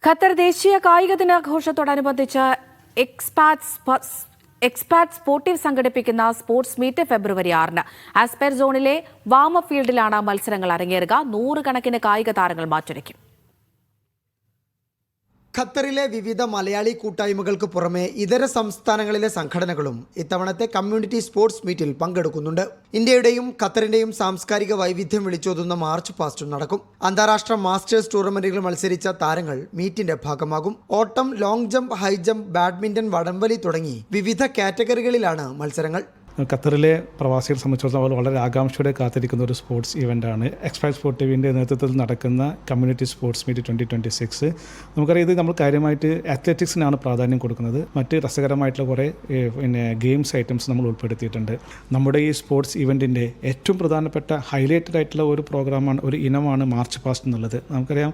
Qatar ദേശീയ കായിക ദിനാഘോഷത്തോടനുബന്ധിച്ച് expat sportive സംഘടിപ്പിക്കുന്ന സ്പോർട്സ് മീറ്റ് ഫെബ്രുവരി 6-ന് ആസ്പെർ സോണിലെ വാമപ്പ് ഫീൽഡിലാണ് മത്സരങ്ങൾ അരങ്ങേറുക. 100 കണക്കിന് കായിക താരങ്ങൾ മാറ്റുരയ്ക്കും. ഖത്തറിലെ വിവിധ മലയാളി കൂട്ടായ്മകൾക്ക് പുറമെ ഇതര സംസ്ഥാനങ്ങളിലെ സംഘടനകളും ഇത്തവണത്തെ കമ്മ്യൂണിറ്റി സ്പോർട്സ് മീറ്റിൽ പങ്കെടുക്കുന്നുണ്ട്. ഇന്ത്യയുടെയും ഖത്തറിന്റെയും സാംസ്കാരിക വൈവിധ്യം വിളിച്ചോതുന്ന മാർച്ച് പാസ്റ്റും നടക്കും. അന്താരാഷ്ട്ര മാസ്റ്റേഴ്സ് ടൂർണമെന്റുകൾ മത്സരിച്ച താരങ്ങൾ മീറ്റിന്റെ ഭാഗമാകും. ഓട്ടം, long jump, high jump, badminton, വടംവലി തുടങ്ങി വിവിധ കാറ്റഗറികളിലാണ് മത്സരങ്ങൾ. ഖത്തറിലെ പ്രവാസികളെ സംബന്ധിച്ചിടത്തോളം വളരെ ആകാംക്ഷയോടെ കാത്തിരിക്കുന്ന ഒരു സ്പോർട്സ് ഇവൻ്റാണ് എക്സ്പാറ്റ് സ്പോർട്ടീവിൻ്റെ നേതൃത്വത്തിൽ നടക്കുന്ന കമ്മ്യൂണിറ്റി സ്പോർട്സ് മീറ്റ് 2026. നമുക്കറിയാം, ഇത് നമ്മൾ കാര്യമായിട്ട് അത്ലറ്റിക്സിനാണ് പ്രാധാന്യം കൊടുക്കുന്നത്. മറ്റ് രസകരമായിട്ടുള്ള കുറേ ഗെയിംസ് ഐറ്റംസ് നമ്മൾ ഉൾപ്പെടുത്തിയിട്ടുണ്ട്. നമ്മുടെ ഈ സ്പോർട്സ് ഇവൻറ്റിൻ്റെ ഏറ്റവും പ്രധാനപ്പെട്ട ഹൈലൈറ്റഡ് ആയിട്ടുള്ള ഒരു പ്രോഗ്രാമാണ്, ഒരു ഇനമാണ് മാർച്ച് പാസ്റ്റ് എന്നുള്ളത്. നമുക്കറിയാം,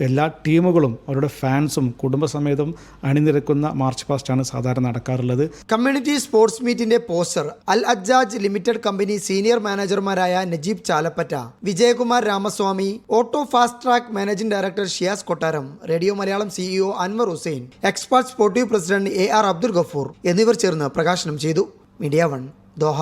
എല്ലാ ടീമുകളും അവരുടെ ഫാൻസും കുടുംബസമേതം അണിനിരക്കുന്ന മാർച്ച് പാസ്റ്റാണ് സാധാരണ നടക്കാറുള്ളത്. കമ്മ്യൂണിറ്റി സ്പോർട്സ് മീറ്റിന്റെ poster Al Ajjaj limited company senior മാനേജർമാരായ Najeeb Chalappatta, Vijayakumar Ramaswamy, auto fast track managing director Shiyas Kottaram, radio Malayalam CEO Anwar Hussain, expat sportive president AR Abdul Gafoor എന്നിവർ ചേർന്ന് പ്രകാശനം ചെയ്തു. Media 1 Doha.